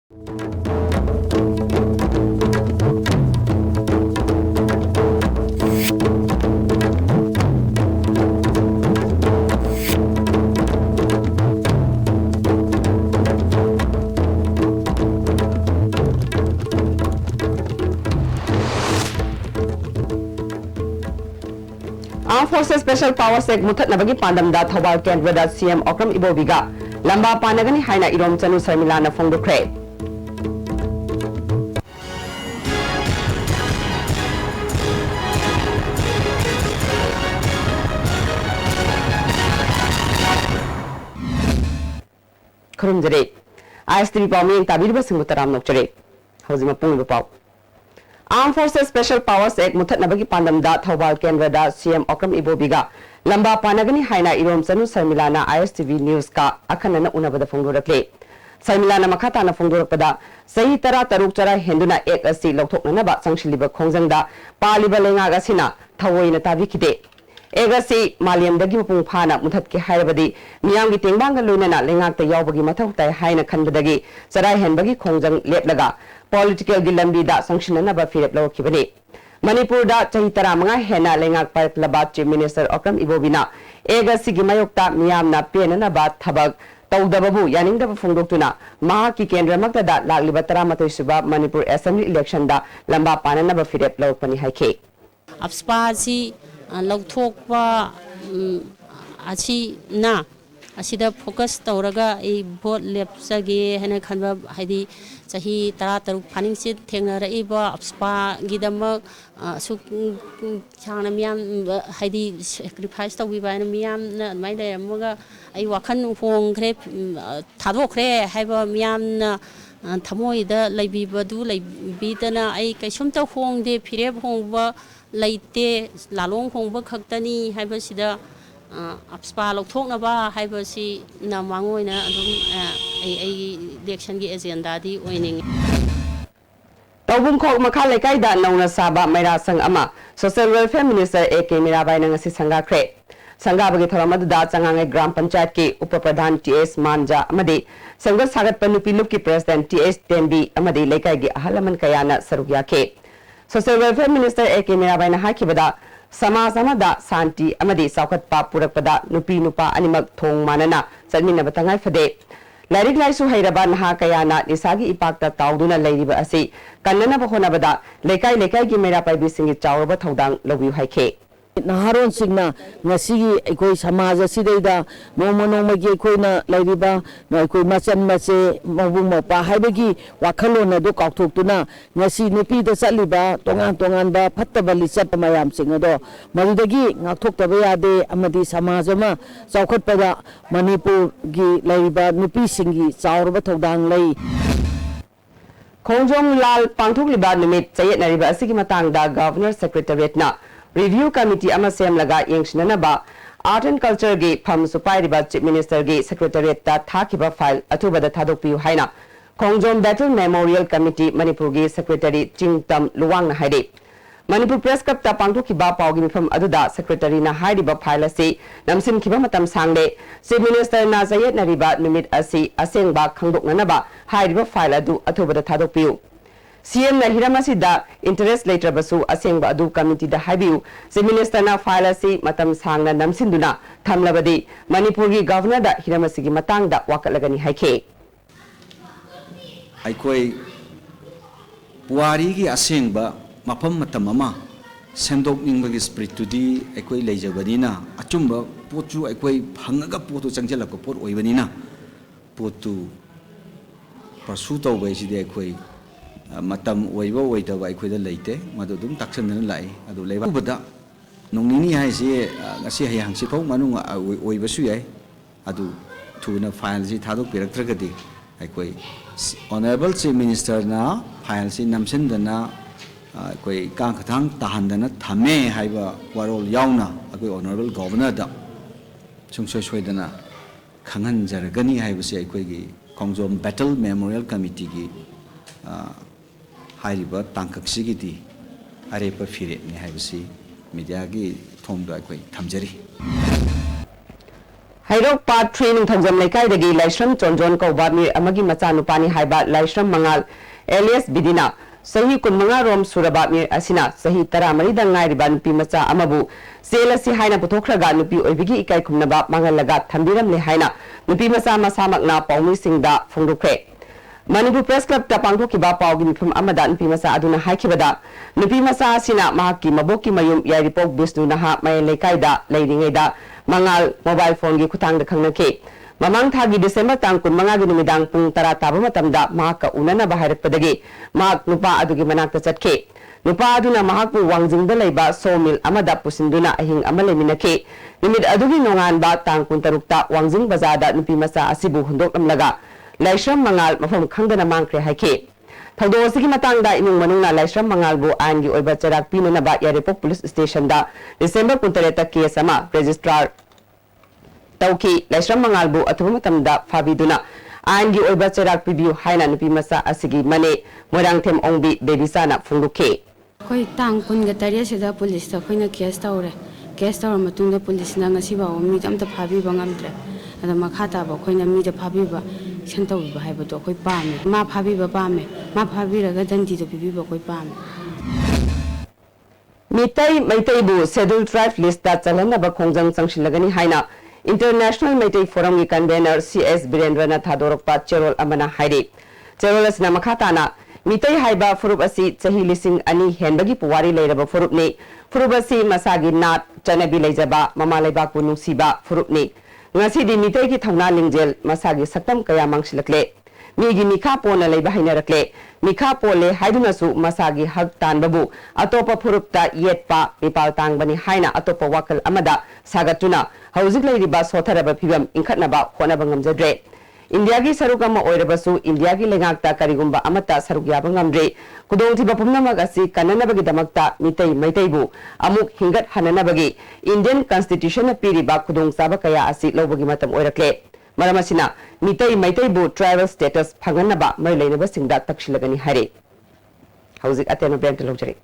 Armed Forces Special Powers Act Muthat Nabagi Pandam da Thawal Kendra da CM Okram Ibobiga Lamba Panagani Haina Irom Chanu Sarmila na Fongdo Kre Kurum Jere IS3.Pm Tabirba Singutaram Nokjere Hozima Pung Pau Armed Forces Special Powers Act Muthat Nabagi Pandam da Thawal Kendra da CM Okram Ibobiga Lamba Panagani Haina Irom Chanu Sarmila na ISTV News ka Akhanana Unabada Fongdorakle Sarmila na Makata na Fongdorakpada Sahi Tara Taruk Chara Henduna Ek Asi Lokthoknanaba Sangshiliba Khongjangda Paliba Lenga Asina Thawoina Tabikide Egasi Maliam Dagi Mapung Phana Muthatki Hairabadi Miyamgi Tengbanga Loinana Lengakta Yawbagi Mathau Tai Haina Khanbadagi Sarai Henbagi Khongjang Leplaga Political Gilambi da Sangshinanaba Philip Lawkibani Manipur da Chahitara Manga Hena Lengak Paratlaba Chief Minister Okram Ibobina Egasi Gimayokta Miyamna Penanaba Thabag Taudababu Yaningdaba Fongdoktuna Mahaki Kendra Magda Lagliba Taramatoi Suba Manipur Assembly Election da Lamba Pananaba Philip Lawkpani Haike Abspasi Lauthokwa Achi na Asida focus Tauraga a boat lepsagi Hena Kanba Hadi Sahi Taratar Paningsit Tenga Iba Abspa Gidama Suk Chanamiam Hadi sacrifice to Vibanamiam Maida Moga I wakan Hong Crepe Tadokre Haba Miam Tamoida Labi Badu like Bitana I Kashumta Hong de Pireb Hongba Laite Lalong Hongba Kaktani Habasida Abspa Lokthoknaba Habasi Namangoina election agenda di winning. Tawbung Kok Makalai da Nauna Saba Maira Sang Ama Social Welfare Minister AK Mirabai Nangasi Sanga Kre Sanga Bagi Thoramadu da Changangai Gram Panchayat ki Upapradhan TS Manja Amadi Sanga Sagat Panupi Luki President TS Tendi Amadi Lekai gi Ahalaman Kayana Sarugya ke Social Welfare Minister AK Mirabai na Hakibada Sama da Santi Amadi Saukat Pa Purakpada Nupi Nupa Animak Thong Manana Salmina Batangai Fade Larik Laisu Hairaba Naha Kayana Nisagi Ipakta Tauduna Ladiba Asi Kanana Bahonabada Lekai gi Mirabai Bisingi Chawaba Thaudang Lobu Haike Naharon Signa Nasi Ekoi Samaja Sideda Nomo Magi Koina Ladiba Nokoi Machan Mase Mabuma Habagi Wakalona do Kauktuna Nasi Nipi the Saliba Tongan ba Patabali Sapamayam Singado Maridagi Natok Tabaya Amadi Samazama Saukotpada Manipur Gi Ladiba Nupi Singi Saurba Todang Lay Khongjong Lal Pangthok Liba Numit Sayet Nariba Asigi Matang da Governor Secretariat na Review Committee Amasem Laga Yengshinanaba Art and Culture Gi Pham Supai Riba Chief Minister Gi Secretariat ta Thakiba File Atubada Thadokpiu Haina Khongjong Battle Memorial Committee Manipur Gi Secretary Chingtam Luwang na Haide Manipur Press Club ta Pangthokiba Paugi Mifam Aduda Secretary na Haidiba File asi Namsin Kiba Matam Sangde Chief Minister na Zayet Nariba Numit asi Asengba Khangdoknanaba Haidiba File adu Atubada Thadokpiu CM na Hiramasida interest later basu asengba adu committee da habiu si minister na file asi matam sangna namsinduna thamlabadi Manipur gi governor da Hiramasi gi matang da wakalagani haike aikoi puari gi asengba mapam matam ama sendok ningbagi spirit tudi aikoi leijabanina achumba potu aikoi phangaga potu changjala ko pot oibanina potu pasuto baiside aikoi Matam Waiva Waita Waikoda Late, Madudum Taxan Lai, Adu Leva Bada Nonini has a young Sipo Manunga Waivasui, Adu Tuna Files it Hadu Pirakagadi, Aikoi Honorable Chief Minister na, Files in Namsendana, Koi Kankatang, Tahandana, Tame, Haiva, Warol Yauna, a good Honorable Governor da Sungsha Swedana, Kangan Jaragani, I was a Quigi, Kongzom Battle Memorial Committee. Hariba Tankak Sigiti Arepa Fire Nihibasi Mediagi Tomda Tamjari Hairok Part 3 Nungthagjam Leikaidagi Laishram Chonjon Kauba Mir Amagi Machanupani Haiba Laishram Mangal alias Bidina Sahi Kunmanga Rom Suraba Mir Asina Sahi Taramari Dangai Riban Pimacha Amabu Selasi Haina Putokraga Nupi Oibigi Ikai Kumnaba Mangalaga Tambiram Lehaina Nupi Masa Masamakna Paumi Singda Fungdukre Manipur Press Club Tapangko Kiba Paugi from Amadan Pimasa Aduna Haikibada Nupi Masa Sina Mahaki Maboki Mayum Yaripok Bisnu Naha May Lekaida Ladingeda Mangal mobile phone gi khutang da khangna ke mamang thagi December tang kun manga gi numidang pung tara taba matamda mahaka unana baharak padagi mahak nupa adugi manak ta chatke nupa aduna mahak pu wangjing da leiba sawmill amada pusinduna ahing amale minake nimid adugi nongan ba tang kun tarukta wangjing bazada nupi masa asibu hundok amlaga laishram mangal mafam khangdana mangkre haike Thagdo sigi matangda inung manungna Laishram Mangalbu angi oiba charak pinanaba Yaripok Police Station da December 13 case ama registrar Tauki Laishram Mangalbu athuba matamda fabiduna angi oiba charak pibiu haina nupi masa asigi mane morangthem ongbi bebisana fungluke Koi tang kun ga tariya sida police ta khoina case tawre case tawra matungda police na ngasi ba mi tamta phabi bangamdre ada makhata ba khoina mi da phabi ba Shantaw ba hai ba to koi pame ma phabi ba pame ma phabi raga dandi to pibi ba koi pame Mitai Maitai bu scheduled tribe list da chalana ba khongjang changshilagani haina International Maitai Forum gi convener CS Birendrana Thadorokpa Cherol amana hairi Cherol asna makhata na Mitai haiba furup asi chahi lising ani henbagi puwari leiraba furup ni furup asi masagi nat chanabi leijaba mama leibak bu nungsiba furup ni ngasi di mitai ki thongna lingjel masagi saktam kaya mangsilakle migi mikha pona leiba hainarakle mikha pole haiduna su masagi hak tan babu atopa phurupta yetpa mipal tang bani haina atopa wakal amada sagatuna hauzik leiriba sotharaba phibam inkhatnaba honaba ngamjadre India ki saruk ama oirabasu India ki lengakta karigumba amata saruk yaba ngamdre kudong thiba pumnamak asi kananabagi damakta mitai maitaibu amuk hingat hananabagi Indian Constitution na piriba kudong saba kaya asi lobagi matam oirakle maramasina mitai maitaibu tribal status phanganaba marlainaba singda takshilagani hare hauzik ateno brand lojare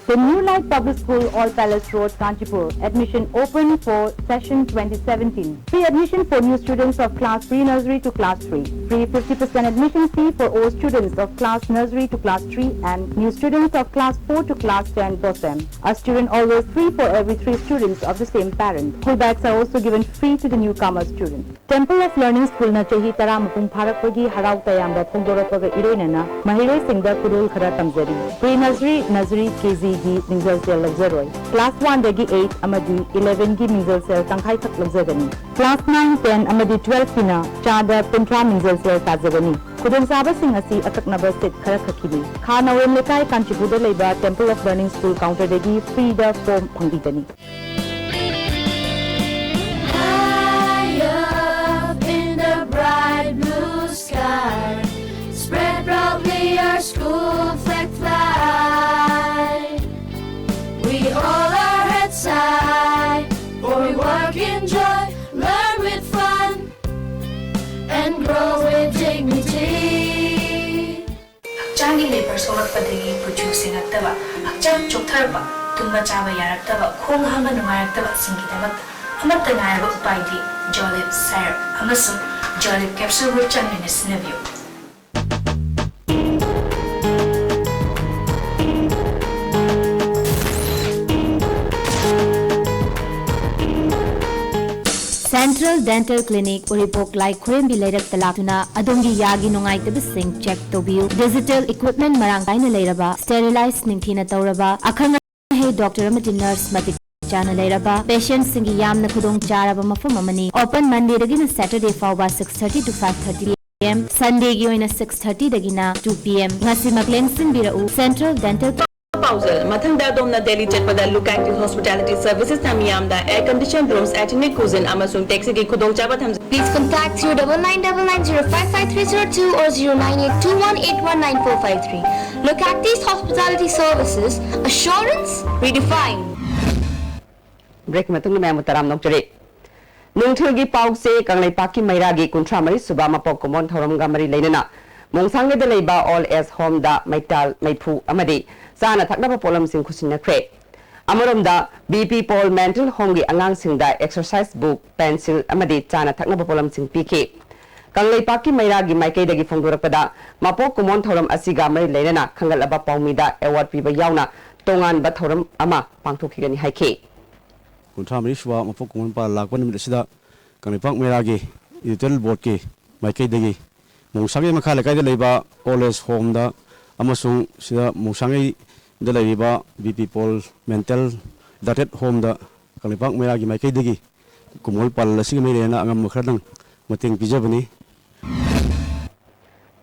The New Life Public School, All Palace Road, Kanchipur. Admission open for session 2017. Free admission for new students of class pre-nursery to class 3. Free 50% admission fee for all students of class nursery to class 3 and new students of class 4 to class 10 POSEM. A student always free for every 3 students of the same parent. School bags are also given free to the newcomer student. Temple of Learning School na chahi tara mapung pharakpagi harau tayamba phongdorapaga iroinana mahiroi singda kudul khara tamjari. Pre-nursery, nursery, KG Mingle Cell Luxury. Class 1 dagi 8 amadi 11 gi Mingle Cell tangkai thak luxury. Class 9, 10 amadi 12 kina chada pintra Mingle Cell kazagani. Kudun saba sing asi atak na sit khara khakili. Khana wen lekai Kanchipur da leiba Temple of Learning School counter dagi free da form phangditani. High up in the bright blue sky, spread proudly our school flag fly. We hold our heads high, for we work in joy, learn with fun, and grow with dignity. Hakchangi labor solakpadagi producing aktaba, hakchang choktarba, tumba chaba yaraktaba, khong hama nungayaktaba singidabak, amatta ngayaba upaidi, Jolib syrup, amasung Jolib capsule ruchang minasinabiyo. Central Dental Clinic Uripok Lai Khurembi Leirak Talakuna Adongi Yagi Nongai Tabising check Tobiu Digital Equipment Marangkaina Leiraba Sterilize Ningthina Tauraba Akhanga He Doctor Amati Nurse Matik Chana Leiraba Patient Singi Yamna Kudong Charaba Mafum Amani Open Monday Dagina Saturday Fauba 6:30 to 5:30 p.m. Sunday Gioina 6:30 Dagina 2 p.m. Ngasi Makleng Sinbirau Central Dental Mathanda Domna Delhi Jetpada Look Active Hospitality Services Namiyamda Air Conditioned Rooms Ethnic Cuisine Amasung Taxi Ki Khudong Chaba Tham. Please contact 0999055302 or 0982181943. Look at these hospitality services, assurance redefined. Break matung na mutaram nokjare nungthulgi pause kanglai paki mairagi kuntramari subama pokkomon thoram gamari leinana mongsangge de leiba all as home da maital maipu amadi sana thaknaba polam sing khusinna kre Amaramda BP Paul Mental Home gi angang singda exercise book, pencil amadi chana thakna polam sing piki. Kanglei paki mairagi maikei dagi phongdorakpada mapok kumon thoram asiga mari leinana khangalaba paumida award piba yauna tongan ba thoram ama pangthokigani haike. Kuntra Marishwa mapok kumon pa lakwan nimit sida kanglei pak mairagi editorial board ki maikei dagi mungsangi makha lekai da leiba college home da amasung sida mungsangi da leiba BP Paul Mental Dated Home da kanglei pak mairagi maikei dagi kumol pal lasiga mai lena angam makhradang mating pijabani.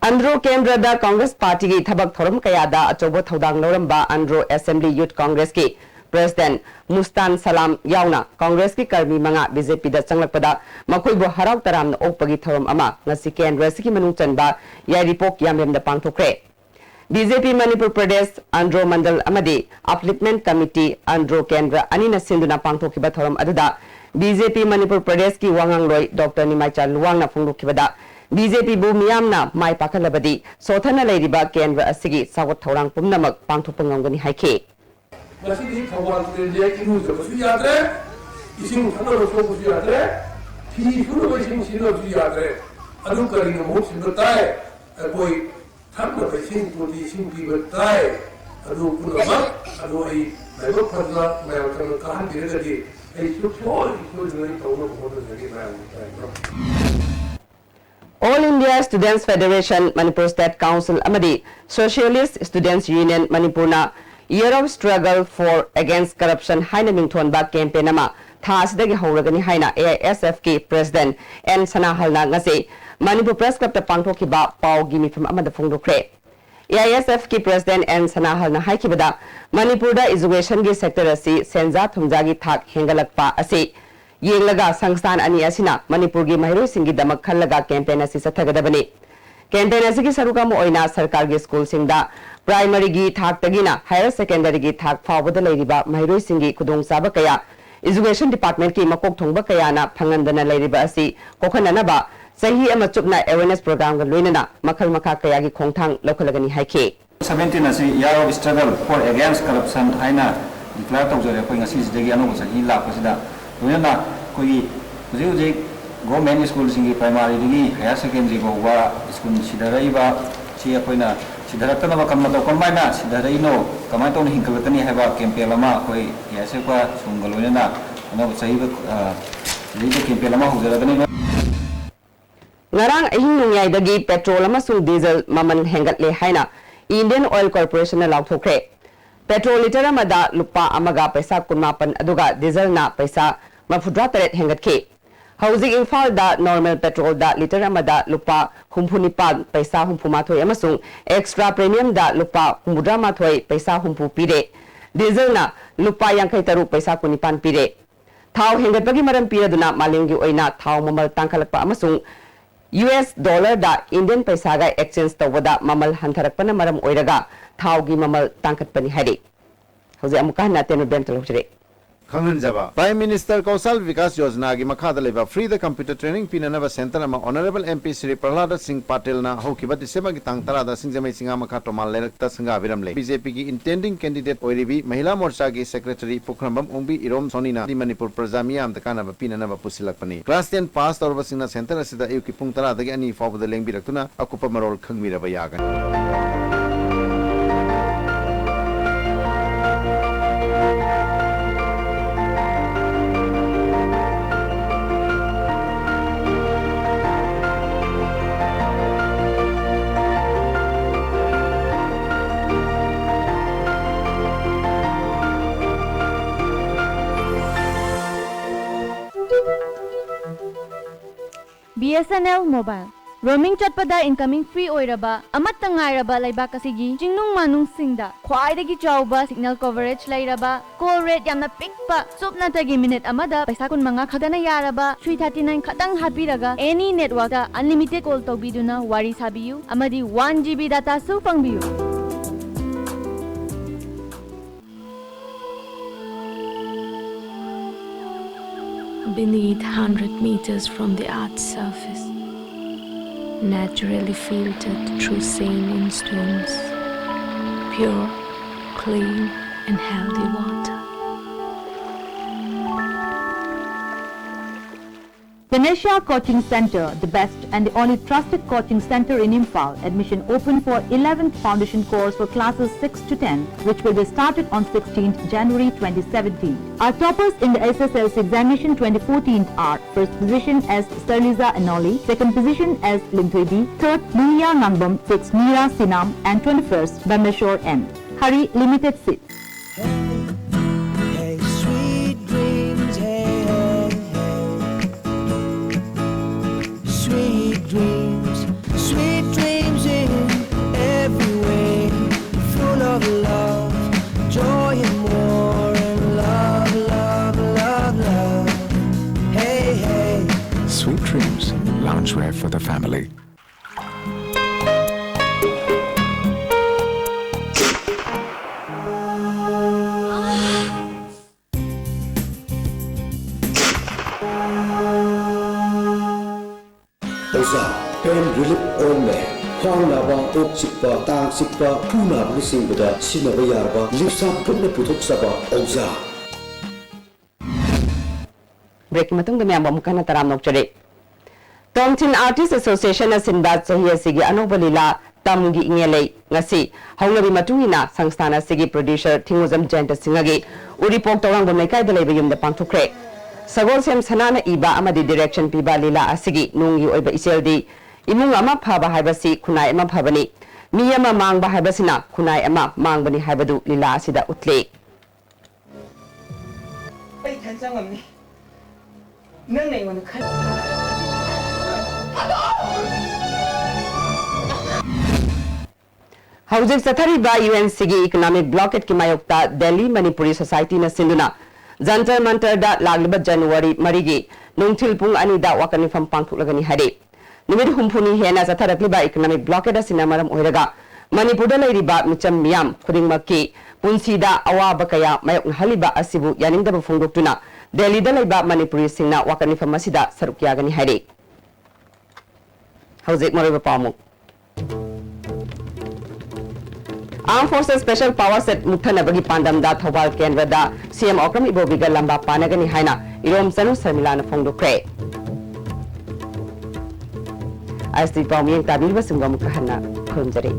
Andro Kendra Congress Party ki thabak thoram kayada achobo thodang loramba Andro Assembly Youth Congress ki President Mustan Salam yauna Congress ki karmi manga BJP da changlakpada makoi bo harau taram na opagi thoram ama ngasi Kendra ki manung chanba yaripok yamem da pangthokre. BJP Manipur Pradesh Andro Mandal amadi Upliftment Committee Andro Kendra anina sinduna pangthokiba thoram aduda BJP Manipur Pradesh ki wangang loi Dr. Nimaicha Luwang na phonglukibada BJP bu miyamna mai pakhalabadi sothana leiriba Kendra asigi sawat thorang pumnamak pangthokpa ngamgani haike. Masih thawal dia inu jabu yadre ising thana so bu yadre thi suru bai sing sino bu yadre adu kari no mo sin batai koi thana bai sing bu di sing bi batai adu punama adu ai mai bo phadla mai thana kahan dire jadi ai su so ni tawno ko jadi mai All India Students Federation Manipur State Council amadi Socialist Students Union Manipurna Year of Struggle for Against Corruption haina mingthonba campaign ama thasidagi hawragani haina AISF ki President N Sanahalna ngase Manipur Press Club ta pangthokiba pawgi mifam amada phongdokre. AISF ki President N Sanahalna haikibada Manipurda education gi sector asi senja thumjagi thak hengalakpa asi yenglaga sangstan ani asina Manipur gi mahiroi singi damak khallaga campaign asi sathagadabani. Campaign asi ki saruka mo oina sarkar gi school singda primary gi thak tagina higher secondary gi thak fawada leiriba mahiroi singi khudong saba kaya education department ki makok thongba kaya na phangandana leiriba asi kokhanana ba sahi ama chupna awareness program ga loinana makhal makha kaya gi khongthang lokhalagani haike. 17 asi year of struggle for against corruption haina declare tawjare koi ngasi sidagi anu sahi la pasida loinana koi uji government school singi primary digi higher secondary go wa school sidaraiba chi akoina sidaratana ba kamna to komaina sidaraino kamai to hinkalatani haba campaign lama koi yase kwa sungaloina anu sahi ba campaign lama hujaradani. Ngarang ahing nungyay dagi petrol amasung diesel maman hengatle haina Indian Oil Corporation na lauthokre. Petrol liter amada lupa amaga paisa kunmapan aduga diesel na paisa mafudra taret hengatke. Housing Infal da normal petrol da liter amada lupa humpunipan paisa humpumathoy amasung extra premium da lupa humpudra mathoy paisa humpu pire. Diesel na lupa yang kay taru paisa kunipan pire. Thao hengatpagi maram pira duna malingi oina thao mamal tangkalakpa amasung US dollar da Indian paisa ga exchange tawada mamal hantarakpana maram oiraga thao gi mamal tangkatpani hari. Hoje amuka na tenu bental hujre. Prime Minister Kausal Vikas Yojana ki makha da leba free the computer training pinanaba center ama honorable MP Sri Prahlad Singh Patel na hokiba December ki tang tara da singjamai singa makha tomal lerakta singa viram le BJP ki intending candidate oiribi Mahila Morcha ki secretary Pukhrambam Ongbi Irom Sonina di Manipur Praja miyam takana ba pinanaba pusilakpani class 10 pass torba singna center asida ayuki pung tara dagi ani fawda lengbi raktuna akupa marol khangmiraba yagan. BSNL Mobile Roaming chatpada incoming free oiraba amatta ngairaba laibak asigi jingnung manung singda khwaidagi chawba signal coverage lairaba call rate yamna pikpa supna tagi minute amada paisa kun manga khadana yaraba 339 khatang hapiraga any network da unlimited call tobiduna wari sabiyu amadi 1 GB data su pangbiyu. Beneath 100 meters from the Earth's surface, naturally filtered through saline stones, pure, clean and healthy water. Ganesha Coaching Center, the best and the only trusted coaching center in Imphal. Admission open for 11th foundation course for classes 6 to 10, which will be started on 16th January 2017. Our toppers in the SSLC examination 2014 are first position as Sterliza Anoli, second position as Linthuidi, third Lilia Nangbam, sixth Mira Sinam, and 21st Bameshore N. Hurry, limited seats. Sweet dreams in every way, full of love, joy and more, and love, love, love, love. Hey, hey. Sweet dreams, loungewear for the family. Pain relief ointment, khwang naba, ok chikpa, tang chikpa, pu naba ni singbada sinaba yarba, lipsa putna puthok saba Oza. Break matung da miyam bamukan na taram nokchare. Tongtin Artists Association na sinbat sahiya sige anobalila tamgi ingele ngasi hawnabi matungina sangstana sige producer Thinguzam Jenta Singagi uripok tawang bamay kay dalay bayum da pangtukre. Sagol sem sanana iba amadi direction piba lila asigi nungi oiba iseldi imung ama phaba haibasi kunai ama phabani mi ama mangba haibasina kunai ama mangbani haibadu lila asida utle. Ay tansangamni nang nay wana khan Hawjik sathariba UNCG economic blockade ki mayokta Delhi Manipuri Society na sinduna Jantar Mantar da lagliba January marigi nungthil pung ani da wakani fam pangthuklagani hare nimid humpuni hena satharakliba economic blockade asina maram oiraga Manipur da leiriba micham miyam khudingmakki punsida awaba kaya mayok haliba asibu yaningda phongdoktuna Delhi da leiba Manipuri singna wakani fam asida sarukyagani hare Hawjik moriba pamuk Armed Forces Special Power Set Muthanabagi Pandam da Thobal Kendra da CM Okram Ibobiga Lamba Panagani Haina Irom Sanu Samilana Fongdokre Asti Pawmiyang Tabilba Singam Kahana Khunjari